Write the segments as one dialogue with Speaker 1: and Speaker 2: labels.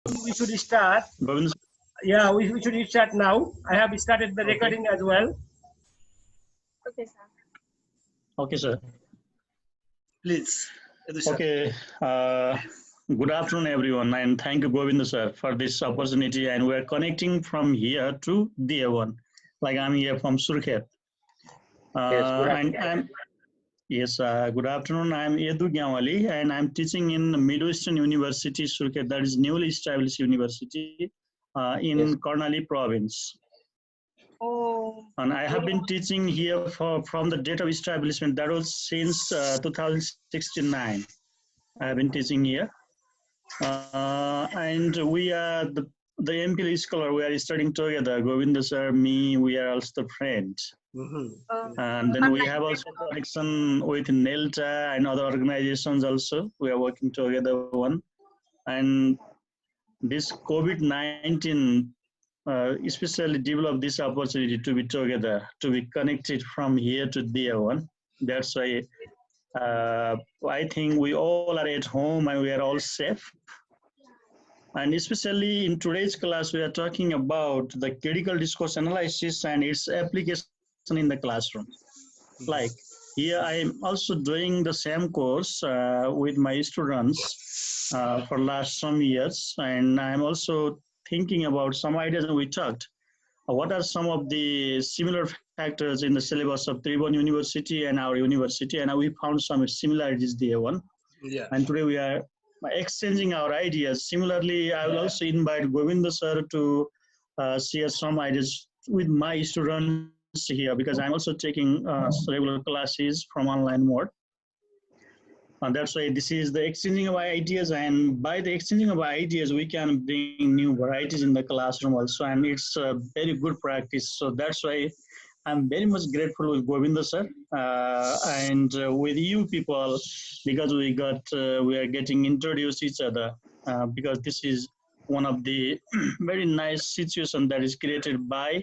Speaker 1: We should start.
Speaker 2: Govind,
Speaker 1: Yeah, we should start now. I have started the recording as well.
Speaker 3: Okay, sir.
Speaker 2: okay, sir.
Speaker 4: Please. Yadu sir.
Speaker 2: Okay. Good afternoon, everyone, and thank you, Govind, sir, for this opportunity. And we're connecting from here to the one. Like I'm here from Surkhet. And I'm good afternoon. I'm Yadu Gyawali, and I'm teaching in Midwestern University, Surkhet, that is newly established university in Karnali province.
Speaker 3: Oh,
Speaker 2: And I have been teaching here from the date of establishment, that was since 2069. I have been teaching here. And we are the MPL scholar, we are studying together. Govinda sir, me, we are also friends. And then we have also connection with NELTA and other organizations also. We are working together one. And this COVID-19 especially develop this opportunity to be together, to be connected from here to there one. That's why I think we all are at home and we are all safe. And especially in today's class, we are talking about the critical discourse analysis and its application in the classroom. Like here, I am also doing the same course with my students for last some years, and I am also thinking about some ideas that we talked. What are some of the similar factors in the syllabus of Tribhuvan University and our university? And we found some similarities there one.
Speaker 4: Yeah.
Speaker 2: And today we are exchanging our ideas. Similarly, I will also invite Govinda sir to share some ideas with my students here, because I'm also taking regular classes from online mode. And that's why this is the exchanging of ideas, and by the exchanging of ideas, we can bring new varieties in the classroom also, and it's a very good practice. So that's why I'm very much grateful with Govinda sir and with you people, because we are getting introduced each other, because this is one of the very nice situation that is created by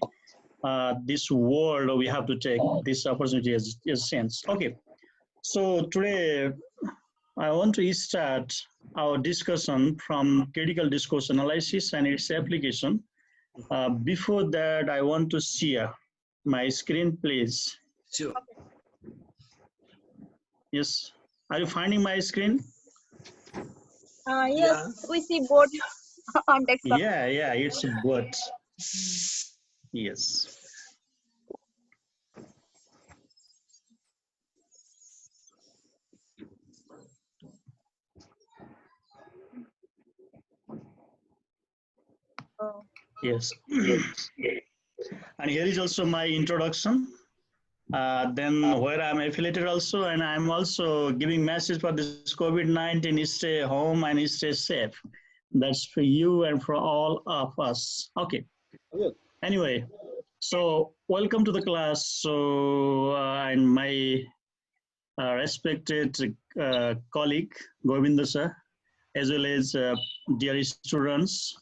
Speaker 2: this world. We have to take this opportunity as sense. Okay. So today, I want to start our discussion from critical discourse analysis and its application. Before that, I want to share my screen, please.
Speaker 4: Sure.
Speaker 2: Yes. Are you finding my screen?
Speaker 3: yes, we see board on desktop.
Speaker 2: Yeah, it's good. Yes.
Speaker 3: Oh.
Speaker 2: Yes. And here is also my introduction. Then where I'm affiliated also, and I'm also giving message for this COVID-19, stay home and stay safe. That's for you and for all of us. Okay. Anyway, so welcome to the class. So and my respected colleague Govinda sir, as well as dear students.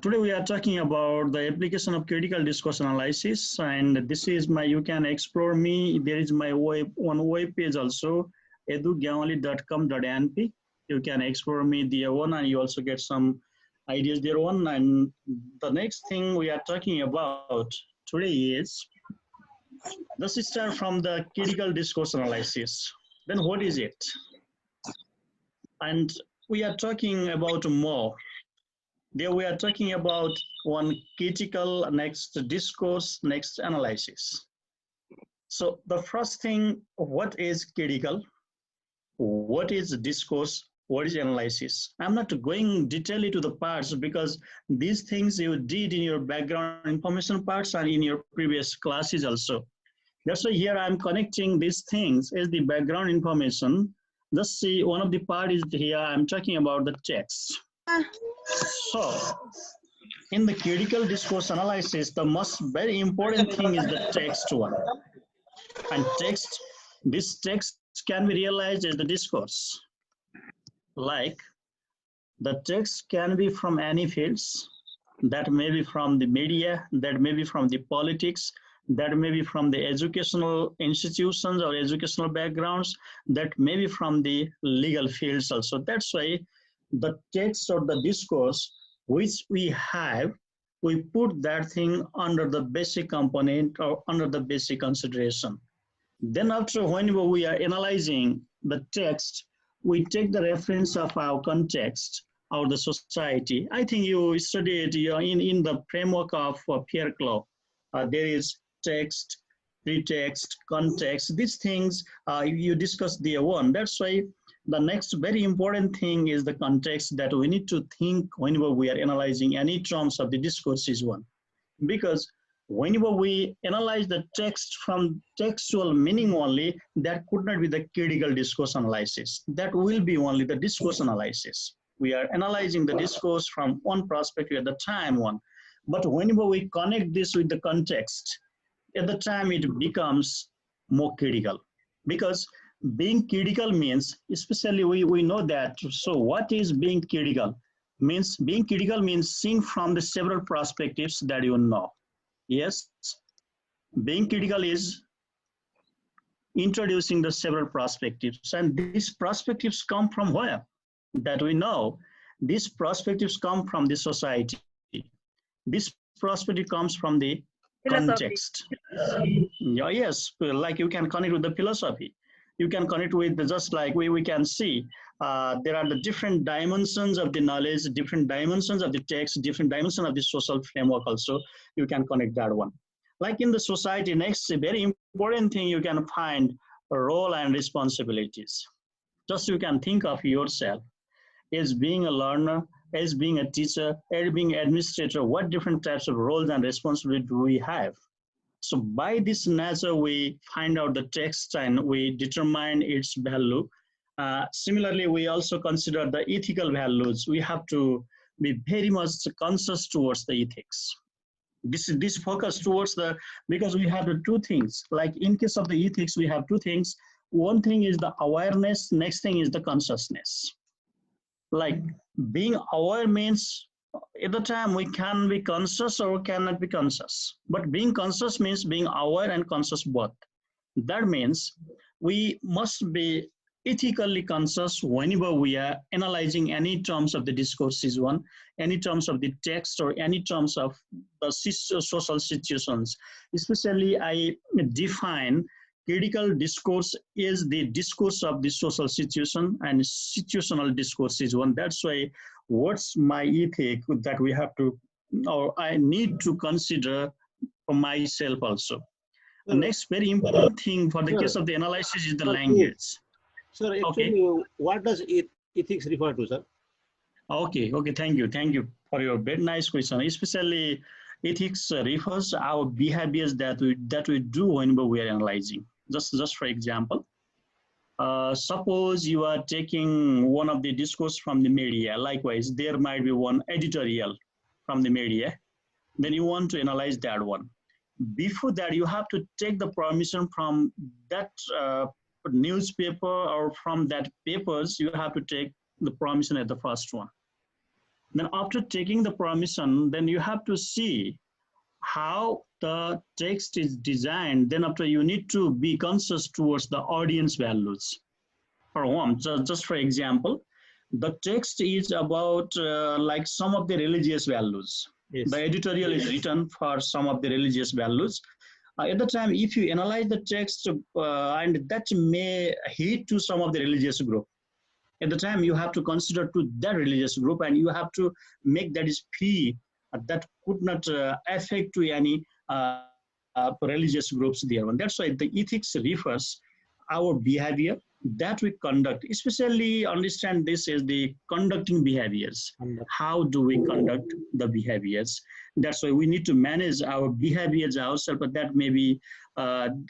Speaker 2: Today we are talking about the application of critical discourse analysis, and this is my, you can explore me. There is my one web page also, yadugyawali.com.np. You can explore me there one, and you also get some ideas there one. And the next thing we are talking about today is, let's start from the critical discourse analysis. Then what is it? And we are talking about more. There we are talking about one critical, next discourse, next analysis. So the first thing, what is critical? What is discourse? What is analysis? I'm not going detailedly to the parts, because these things you did in your background information parts and in your previous classes also. That's why here I'm connecting these things as the background information. Let's see, one of the part is here, I'm talking about the text. So, in the critical discourse analysis, the most very important thing is the text one. And text, this text can be realized as the discourse. Like, the text can be from any fields, that may be from the media, that may be from the politics, that may be from the educational institutions or educational backgrounds, that may be from the legal fields also. That's why the text or the discourse which we have, we put that thing under the basic component or under the basic consideration. Then after, whenever we are analyzing the text, we take the reference of our context or the society. I think you studied in the framework of Pierre Clough. There is text, pretext, context. These things you discussed there one. That's why the next very important thing is the context that we need to think whenever we are analyzing any terms of the discourse is one. Because whenever we analyze the text from textual meaning only, that could not be the critical discourse analysis. That will be only the discourse analysis. We are analyzing the discourse from one perspective at the time one. But whenever we connect this with the context, at the time it becomes more critical. Because being critical means, especially we know that, so what is being critical? Being critical means seeing from the several perspectives that you know. Yes, being critical is introducing the several perspectives, and these perspectives come from where? That we know. These perspectives come from the society. This perspective comes from the context. Yeah, yes, like you can connect with the philosophy. You can connect with the, just like we can see there are the different dimensions of the knowledge, different dimensions of the text, different dimensions of the social framework also. You can connect that one. Like in the society, next very important thing you can find a role and responsibilities. Just you can think of yourself as being a learner, as being a teacher, as being an administrator, what different types of roles and responsibilities do we have? So by this nature, we find out the text and we determine its value. Similarly, we also consider the ethical values. We have to be very much conscious towards the ethics. This focus towards the, because we have the two things, like in case of the ethics, we have two things. One thing is the awareness, next thing is the consciousness. Like being aware means at the time we can be conscious or cannot be conscious. But being conscious means being aware and conscious both. That means we must be ethically conscious whenever we are analyzing any terms of the discourses one, any terms of the text or any terms of the social situations. Especially I define critical discourse is the discourse of the social situation, and situational discourse is one. That's why what's my ethic that we have to, or I need to consider for myself also. The next very important thing for the case of the analysis is the language.
Speaker 5: Sir, actually, what does ethics refer to, sir?
Speaker 2: Okay, thank you for your very nice question. Especially ethics refers to our behaviors that we do whenever we are analyzing. Just for example, suppose you are taking one of the discourse from the media. Likewise, there might be one editorial from the media. Then you want to analyze that one. Before that, you have to take the permission from that newspaper or from that papers. You have to take the permission at the first one. Then after taking the permission, then you have to see how the text is designed. Then after, you need to be conscious towards the audience values. For one, just for example, the text is about like some of the religious values. Yes. The editorial is written for some of the religious values. At the time, if you analyze the text and that may hit to some of the religious group, at the time you have to consider to that religious group, and you have to make that is free, that could not affect to any religious groups there. And that's why the ethics refers our behavior that we conduct, especially understand this as the conducting behaviors. How do we conduct the behaviors? That's why we need to manage our behaviors ourselves, but that may be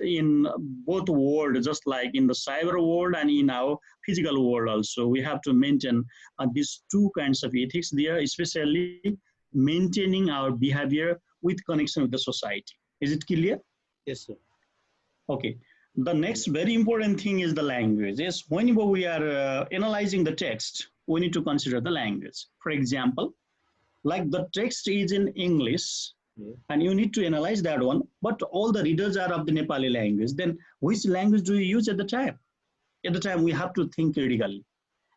Speaker 2: in both worlds, just like in the cyber world and in our physical world also. We have to maintain these two kinds of ethics there, especially maintaining our behavior with connection with the society. Is it clear?
Speaker 5: Yes, sir.
Speaker 2: Okay. The next very important thing is the language. Yes, whenever we are analyzing the text, we need to consider the language. For example, like the text is in English, and you need to analyze that one, but all the readers are of the Nepali language. Then which language do you use at the time? At the time, we have to think critically.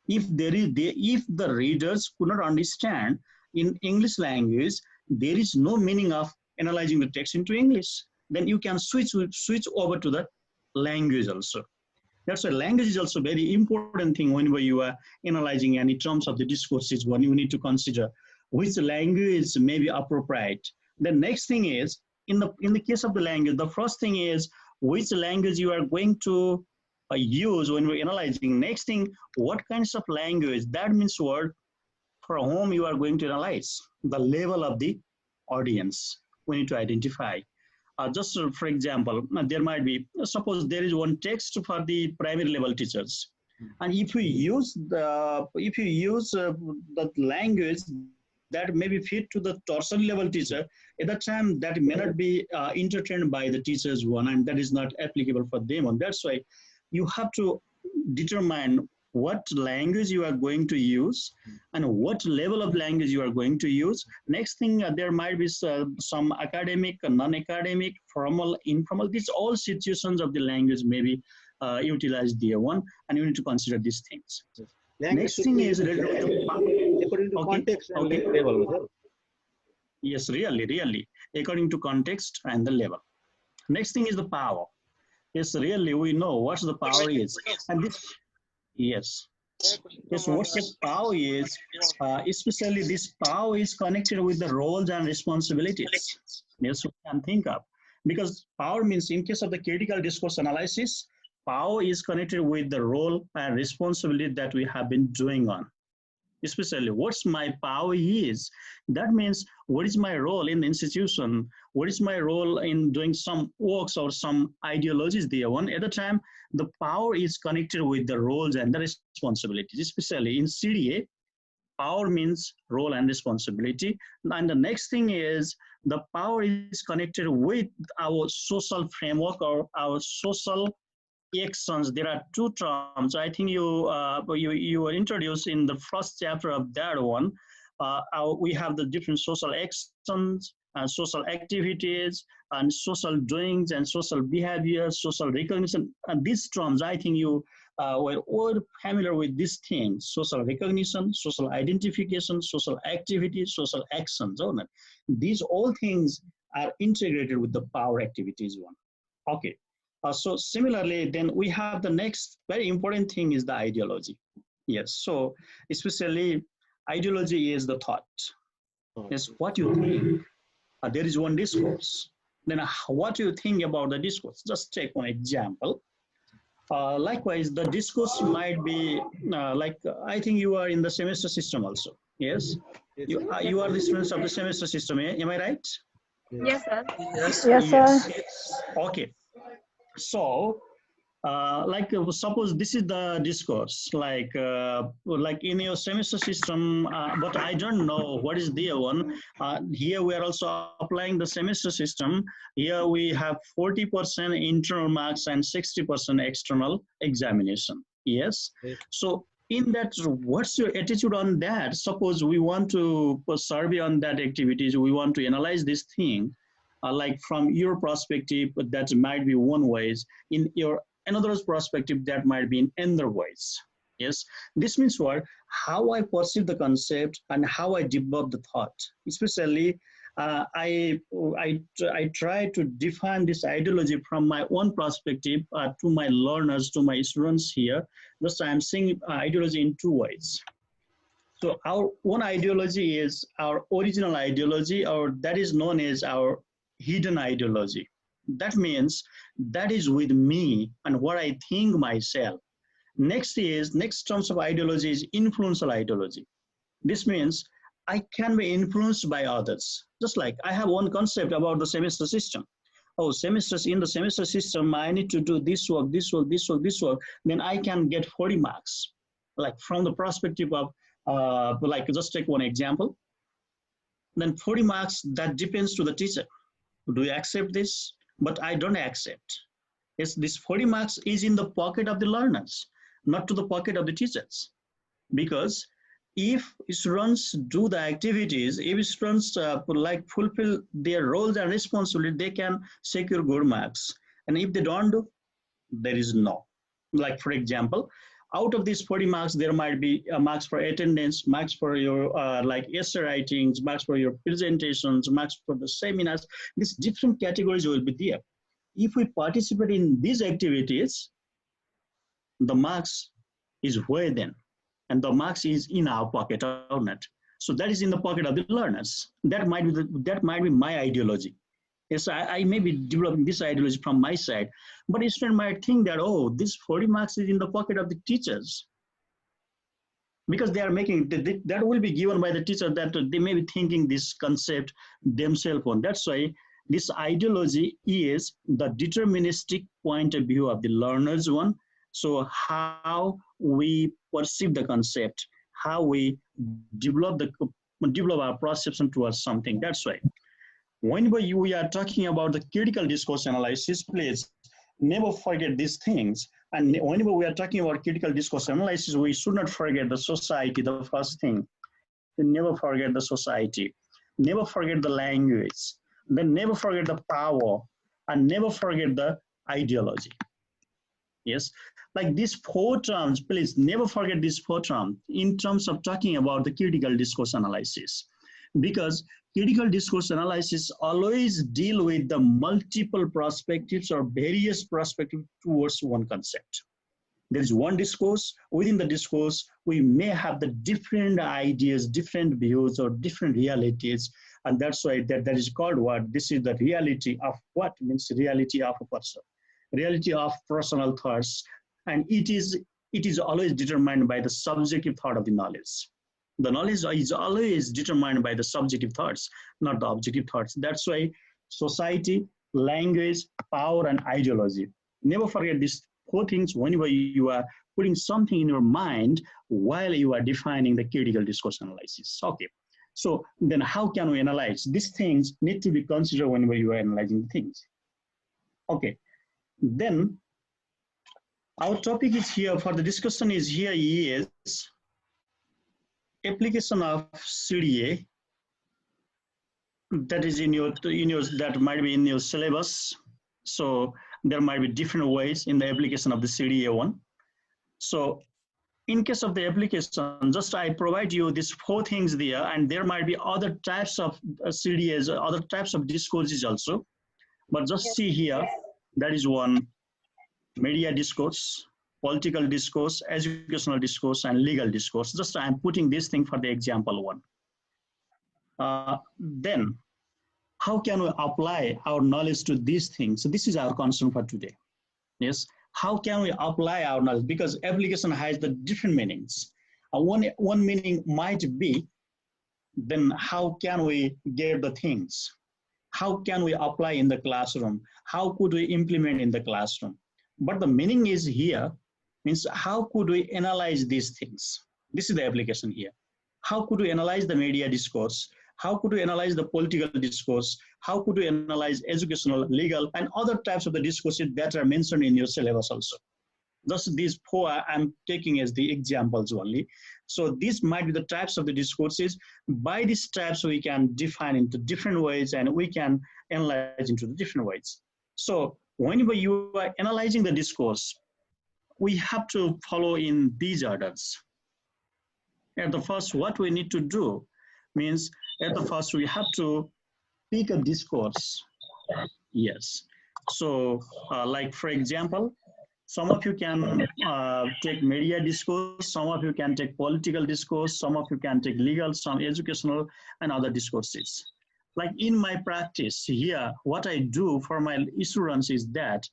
Speaker 2: If the readers could not understand in English language, there is no meaning of analyzing the text into English. Then you can switch over to the language also. That's why language is also very important thing whenever you are analyzing any terms of the discourses. When you need to consider which language may be appropriate. The next thing is in the case of the language, the first thing is which language you are going to use when we're analyzing. Next thing, what kinds of language, that means word for whom you are going to analyze. The level of the audience we need to identify. Just for example, there might be, suppose there is one text for the primary level teachers, and if you use the language that may be fit to the tertiary level teacher, at that time that may not be entertained by the teachers one, and that is not applicable for them. And that's why you have to determine what language you are going to use and what level of language you are going to use. Next thing, there might be some academic, non-academic, formal, informal. These all situations of the language may be utilized there one, and you need to consider these things.
Speaker 5: Language
Speaker 2: Next thing is
Speaker 5: according to context and level.
Speaker 2: Yes, really, according to context and the level. Next thing is the power. Yes, really, we know what the power is, and this. Yes, what the power is, especially this power is connected with the roles and responsibilities. Yes, we can think of, because power means in case of the critical discourse analysis, power is connected with the role and responsibility that we have been doing on. Especially what's my power is, that means what is my role in the institution, what is my role in doing some works or some ideologies there. One at a time, the power is connected with the roles and the responsibilities. Especially in CDA, power means role and responsibility. And the next thing is the power is connected with our social framework or our social actions. There are two terms. I think you were introduced in the first chapter of that one. We have the different social actions and social activities and social doings and social behaviors, social recognition. And these terms, I think you were all familiar with these things: social recognition, social identification, social activities, social actions. These all things are integrated with the power activities one. Okay. So similarly, then we have the next very important thing is the ideology. Yes, so especially ideology is the thought. Yes, what you think. There is one discourse. Then what do you think about the discourse? Just take one example. Likewise, the discourse might be I think you are in the semester system also. Yes, you are the students of the semester system. Am I right?
Speaker 3: Yes, sir.
Speaker 1: Yes, sir.
Speaker 2: Okay. So, suppose this is the discourse, like in your semester system, but I don't know what is the one. Here we are also applying the semester system. Here we have 40% internal marks and 60% external examination. Yes. So in that, what's your attitude on that? Suppose we want to survey on that activities. We want to analyze this thing. Like from your perspective, that might be one ways. In your another's perspective, that might be in other ways. Yes, this means what? How I perceive the concept and how I develop the thought. Especially, I try to define this ideology from my own perspective to my learners, to my students here. Thus, I'm seeing ideology in two ways. So our one ideology is our original ideology, or that is known as our hidden ideology. That means that is with me and what I think myself. Next terms of ideology is influential ideology. This means I can be influenced by others. Just like I have one concept about the semester system. Oh, semesters in the semester system, I need to do this work, this work, this work, this work. Then I can get 40 marks. Like from the perspective of, just take one example. Then 40 marks, that depends to the teacher. Do you accept this? But I don't accept. Yes, this 40 marks is in the pocket of the learners, not to the pocket of the teachers. Because if students do the activities, if students fulfill their roles and responsibility, they can secure good marks. And if they don't do, there is no. Like for example, out of these 40 marks, there might be marks for attendance, marks for your like essay writings, marks for your presentations, marks for the seminars. These different categories will be there. If we participate in these activities, the marks is where then, and the marks is in our pocket or not. So that is in the pocket of the learners. That might be my ideology. Yes, I may be developing this ideology from my side, but a student might think that, oh, this 40 marks is in the pocket of the teachers, because they are making, that will be given by the teacher, that they may be thinking this concept themselves on. That's why this ideology is the deterministic point of view of the learners one. So how we perceive the concept, how we develop our perception towards something. That's why whenever we are talking about the critical discourse analysis, please never forget these things. And whenever we are talking about critical discourse analysis, we should not forget the society, the first thing. Never forget the society. Never forget the language. Then never forget the power. And never forget the ideology. Yes, like these 4 terms, please never forget these 4 terms in terms of talking about the critical discourse analysis. Because critical discourse analysis always deal with the multiple perspectives or various perspectives towards one concept. There is one discourse. Within the discourse, we may have the different ideas, different views, or different realities. And that's why that is called what? This is the reality of what? Means reality of a person. Reality of personal thoughts. And it is always determined by the subjective thought of the knowledge. The knowledge is always determined by the subjective thoughts, not the objective thoughts. That's why society, language, power, and ideology. Never forget these 4 things whenever you are putting something in your mind while you are defining the critical discourse analysis. Okay, so then how can we analyze? These things need to be considered whenever you are analyzing things. Okay, then our topic is here for the discussion is here is application of CDA. That is in your that might be in your syllabus. So there might be different ways in the application of the CDA one. So in case of the application, just I provide you these 4 things there, and there might be other types of CDAs, other types of discourses also. But just see here, that is one: media discourse, political discourse, educational discourse, and legal discourse. Just I'm putting this thing for the example one. Then, how can we apply our knowledge to these things? So this is our concern for today. Yes, how can we apply our knowledge? Because application has the different meanings. One meaning might be, then how can we get the things? How can we apply in the classroom? How could we implement in the classroom? But the meaning is here, means how could we analyze these things? This is the application here. How could we analyze the media discourse? How could we analyze the political discourse? How could we analyze educational, legal, and other types of the discourses that are mentioned in your syllabus also? Thus, these 4 I'm taking as the examples only. So these might be the types of the discourses. By these types, we can define into different ways, and we can analyze into the different ways. So whenever you are analyzing the discourse, we have to follow in these orders. At the first, what we need to do means, at the first, we have to pick a discourse. Yes. So, like for example, some of you can take media discourse, some of you can take political discourse, some of you can take legal, some educational, and other discourses. Like in my practice here, what I do for my students is that,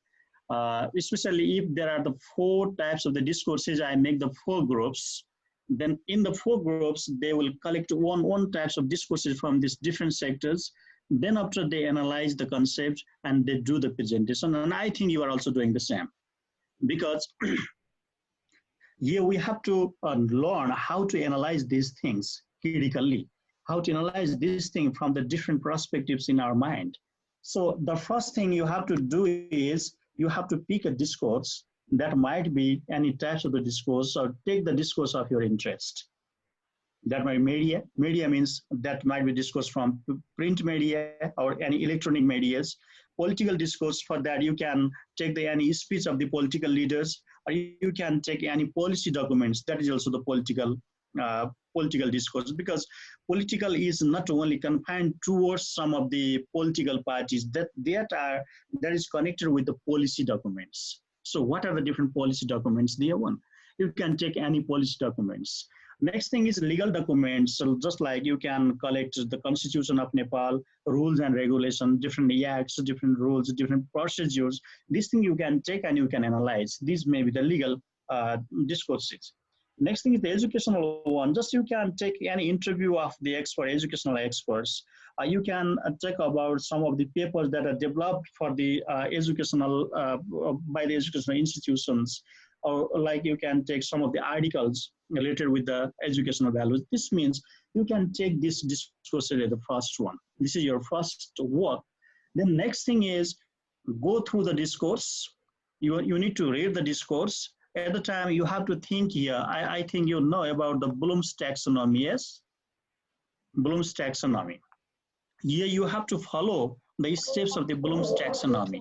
Speaker 2: especially if there are the 4 types of the discourses, I make the 4 groups. Then in the 4 groups, they will collect one types of discourses from these different sectors. Then after they analyze the concept and they do the presentation. And I think you are also doing the same. Because here we have to learn how to analyze these things critically, how to analyze these things from the different perspectives in our mind. So the first thing you have to do is you have to pick a discourse that might be any types of the discourse, or take the discourse of your interest. That might be media. Media means that might be discourse from print media or any electronic medias. political discourse. For that, you can take any speech of the political leaders, or you can take any policy documents. That is also the political discourse, because political is not only confined towards some of the political parties that is connected with the policy documents. So what are the different policy documents? There one, you can take any policy documents. Next thing is legal documents. So just like you can collect the Constitution of Nepal, rules and regulations, different acts, different rules, different procedures. This thing you can take and you can analyze. These may be the legal discourses. Next thing is the educational one. Just you can take any interview of the educational experts. You can talk about some of the papers that are developed for the educational, by the educational institutions. Or like you can take some of the articles related with the educational values. This means you can take this discourse as the first one. This is your first work. Then next thing is go through the discourse. You need to read the discourse. At the time you have to think here. I think you know about the Bloom's taxonomy, yes? Bloom's taxonomy. Here you have to follow the steps of the Bloom's taxonomy.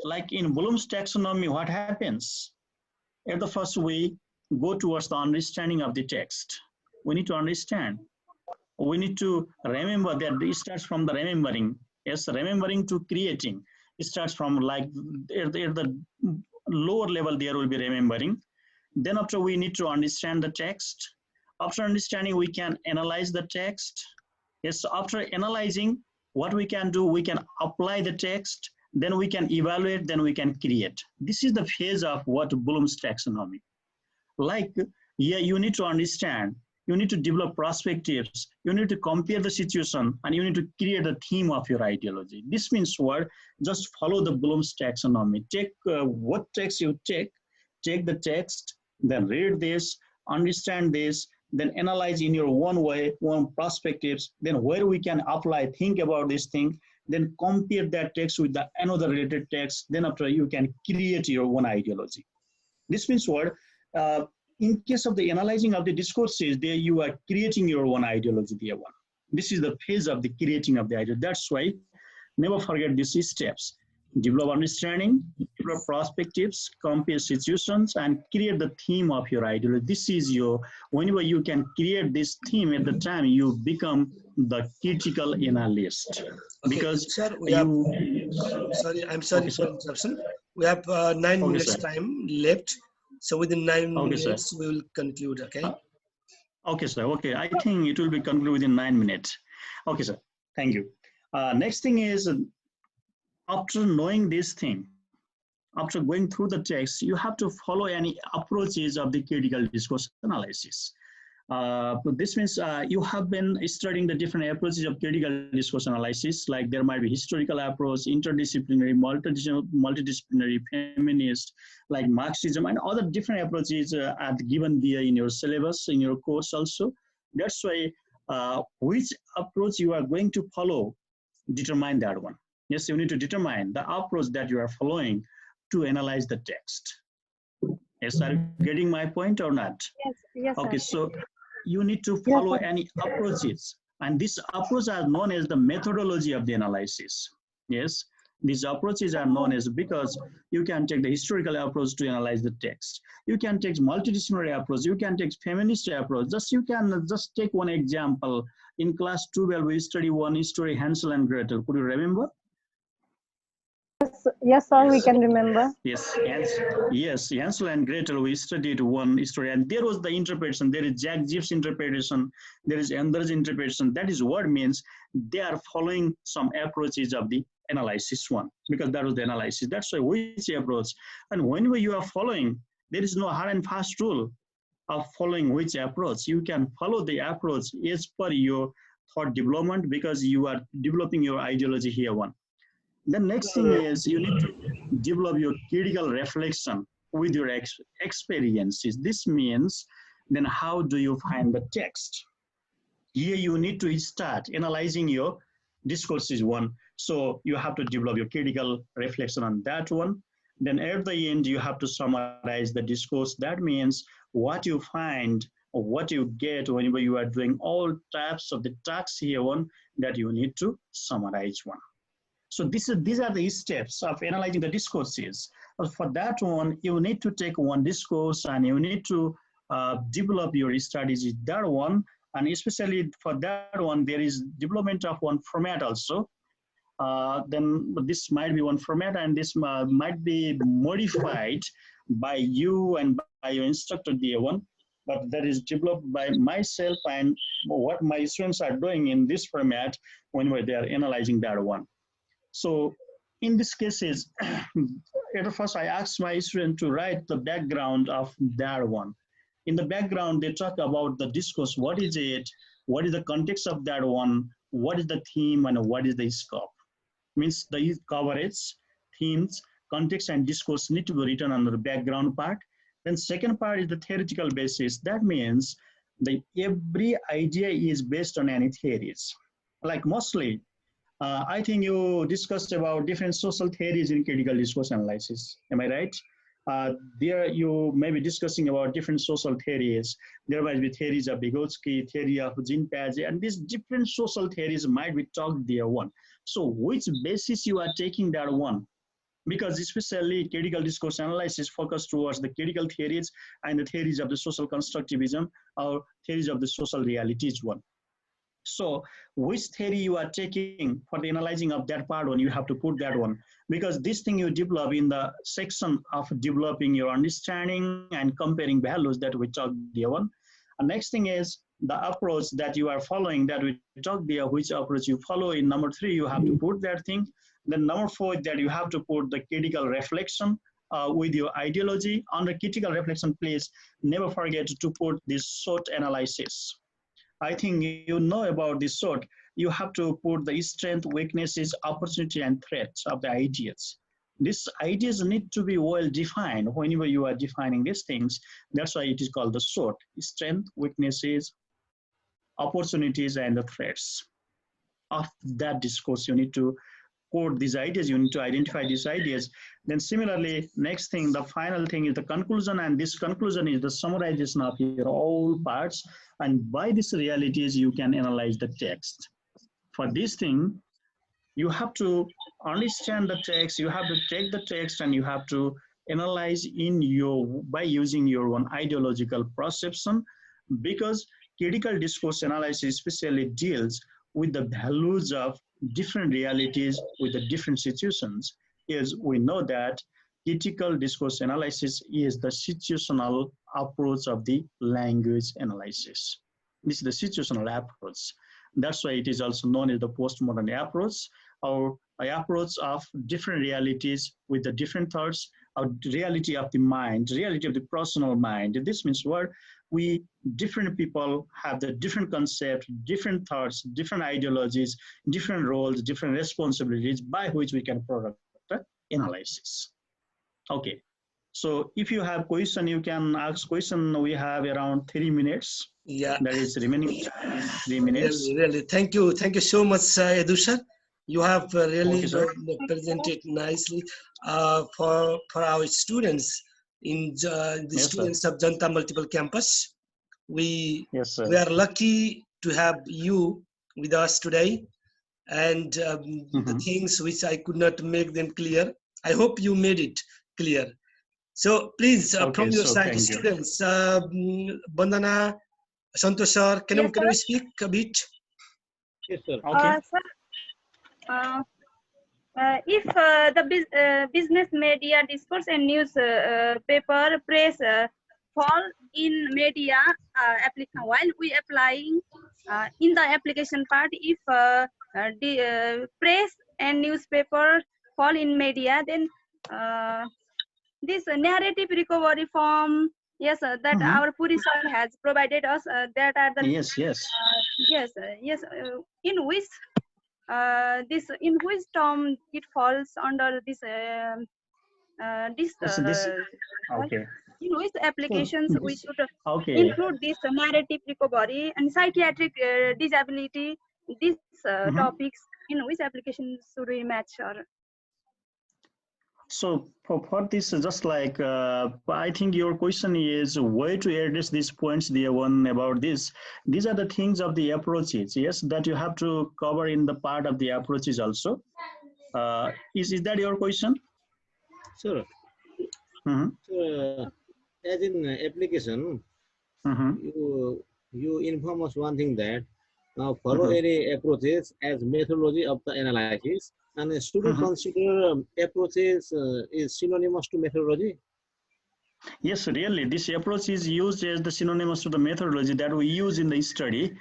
Speaker 2: Like in Bloom's taxonomy, what happens? At the first, we go towards the understanding of the text. We need to understand. We need to remember that it starts from the remembering. Yes, remembering to creating. It starts from like at the lower level, there will be remembering. Then after, we need to understand the text. After understanding, we can analyze the text. Yes, so after analyzing, what we can do, we can apply the text. Then we can evaluate, then we can create. This is the phase of what Bloom's taxonomy. Like, yeah, you need to understand, you need to develop perspectives, you need to compare the situation, and you need to create a theme of your ideology. This means what? Just follow the Bloom's taxonomy. Take what text you take the text, then read this, understand this, then analyze in your own way, own perspectives, then where we can apply, think about this thing, then compare that text with the another related text. Then after, you can create your own ideology. This means what? In case of the analyzing of the discourses, there you are creating your own ideology. There one. This is the phase of the creating of the ideology. That's why never forget these steps. Develop understanding, develop perspectives, compare situations, and create the theme of your ideology. This is your, whenever you can create this theme, at the time you become the critical analyst.
Speaker 4: Okay,
Speaker 2: because
Speaker 4: sir, I'm sorry for interruption. We have 9 minutes time left. So within 9 minutes,
Speaker 2: sir,
Speaker 4: we will conclude, okay?
Speaker 2: Okay, sir. Okay, I think it will be concluded within 9 minutes. Okay, sir. Thank you. Next thing is, after knowing this thing, after going through the text, you have to follow any approaches of the critical discourse analysis. This means you have been studying the different approaches of critical discourse analysis, like there might be historical approach, interdisciplinary, multidisciplinary, feminist, like Marxism, and other different approaches are given there in your syllabus, in your course also. That's why which approach you are going to follow, determine that one. Yes, you need to determine the approach that you are following to analyze the text. Yes, are you getting my point or not?
Speaker 3: Yes, yes.
Speaker 2: Okay,
Speaker 3: Sir.
Speaker 2: so you need to follow any approaches, and these approaches are known as the methodology of the analysis. Yes, these approaches are known as, because you can take the historical approach to analyze the text. You can take multidisciplinary approach. You can take feminist approach. You can take one example. In class 12, we study one story, Hansel and Gretel. Could you remember?
Speaker 6: Yes, sir, we can remember.
Speaker 2: Yes, Hansel and Gretel, we studied one story, and there was the interpretation. There is Jack Gibbs' interpretation, there is Ender's interpretation. That is what means they are following some approaches of the analysis one, because that was the analysis. That's why which approach. And whenever you are following, there is no hard and fast rule of following which approach. You can follow the approach as per your thought development, because you are developing your ideology here one. The next thing is you need to develop your critical reflection with your experiences. This means then how do you find the text? Here you need to start analyzing your discourses one. So you have to develop your critical reflection on that one. Then at the end, you have to summarize the discourse. That means what you find or what you get whenever you are doing all types of the tasks here one, that you need to summarize one. So these are the steps of analyzing the discourses. For that one, you need to take one discourse and you need to develop your strategy. That one, and especially for that one, there is development of one format also. Then this might be one format, and this might be modified by you and by your instructor, dear one. But that is developed by myself and what my students are doing in this format whenever they are analyzing that one. So in these cases, at first I asked my student to write the background of that one. In the background, they talk about the discourse. What is it? What is the context of that one? What is the theme and what is the scope? Means the coverage, themes, context, and discourse need to be written on the background part. Then second part is the theoretical basis. That means every idea is based on any theories. Like mostly, I think you discussed about different social theories in critical discourse analysis. Am I right? There you may be discussing about different social theories. There might be theories of Vygotsky, theory of Jean Piaget, and these different social theories might be talked there one. So which basis you are taking that one? Because especially critical discourse analysis focus towards the critical theories and the theories of the social constructivism or theories of the social realities one. So which theory you are taking for the analyzing of that part one, you have to put that one. Because this thing you develop in the section of developing your understanding and comparing values that we talked there one. And next thing is the approach that you are following that we talked there, which approach you follow. In number 3, you have to put that thing. Then number 4, that you have to put the critical reflection with your ideology. Under critical reflection, please never forget to put this SWOT analysis. I think you know about this SWOT. You have to put the strength, weaknesses, opportunity, and threats of the ideas. These ideas need to be well defined whenever you are defining these things. That's why it is called the SWOT: strength, weaknesses, opportunities, and the threats of that discourse. You need to code these ideas, you need to identify these ideas. Then similarly, next thing, the final thing is the conclusion, and this conclusion is the summarization of your all parts, and by these realities you can analyze the text. For this thing, you have to understand the text, you have to take the text, and you have to analyze by using your own ideological perception, because critical discourse analysis especially deals with the values of different realities with the different situations. Is we know that critical discourse analysis is the situational approach of the language analysis. This is the situational approach. That's why it is also known as the postmodern approach, or an approach of different realities with the different thoughts, or reality of the mind, reality of the personal mind. This means what different people have the different concepts, different thoughts, different ideologies, different roles, different responsibilities by which we can product the analysis. Okay, so if you have question, you can ask question. We have around 3 minutes.
Speaker 4: Yeah,
Speaker 2: that is remaining 3 minutes.
Speaker 4: Really, thank you so much, Yadu sir. You have really presented nicely for our students in the students of Janta Multiple Campus. We are lucky to have you with us today, and the things which I could not make them clear, I hope you made it clear. So please, from your side, students, Bandana, Santosh sir, can we speak a bit?
Speaker 5: Yes, sir.
Speaker 2: Okay.
Speaker 3: Sir, if the business media, discourse, and news paper, press fall in media while we applying in the application part, if the press and newspaper fall in media, then this narrative recovery form, that our Puri sir has provided us, that are the in which term it falls under this in which applications we should include this narrative recovery and psychiatric disability, these topics, in which applications should we match? Or
Speaker 2: so for this, just like I think your question is way to address these points, the one about this. These are the things of the approaches, yes, that you have to cover in the part of the approaches also. Is that your question?
Speaker 5: Sir, as in application, you inform us one thing that follow any approaches as methodology of the analysis, and a student consider approaches is synonymous to methodology.
Speaker 2: Yes, really, this approach is used as the synonymous to the methodology that we use in the study,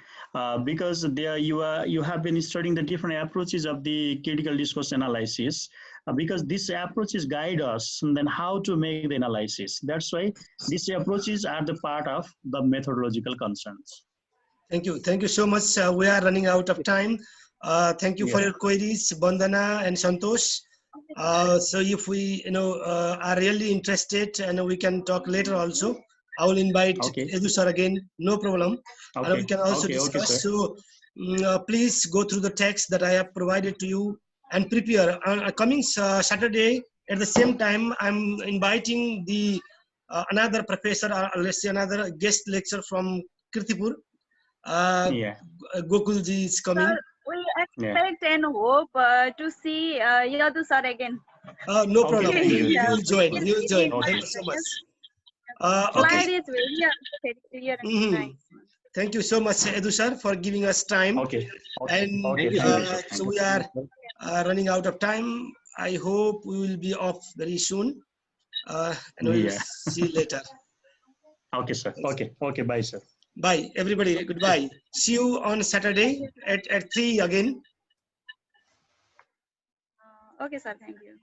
Speaker 2: because there you have been studying the different approaches of the critical discourse analysis, because these approaches guide us and then how to make the analysis. That's why these approaches are the part of the methodological concerns.
Speaker 4: Thank you so much. We are running out of time. Thank you for your queries, Bandana and Santosh. So if we are really interested, and we can talk later also, I will invite Yadu sir again, no problem. And we can also discuss. So please go through the text that I have provided to you and prepare. Coming Saturday at the same time, I'm inviting the another professor, or let's say another guest lecturer from Kirtipur. Gokulji is coming.
Speaker 3: Sir, we expect and hope to see Yadu sir again.
Speaker 4: No problem.
Speaker 2: Okay,
Speaker 4: You will join. You will join. Thank you so much.
Speaker 3: Slide is very clear and nice.
Speaker 4: Thank you so much, Yadu sir, for giving us time. And so we are running out of time. I hope we will be off very soon. And we will see you later.
Speaker 2: Okay, sir. Okay. Bye, sir.
Speaker 4: Bye, everybody. Goodbye. See you on Saturday at 3 again.
Speaker 3: Okay, sir. Thank you.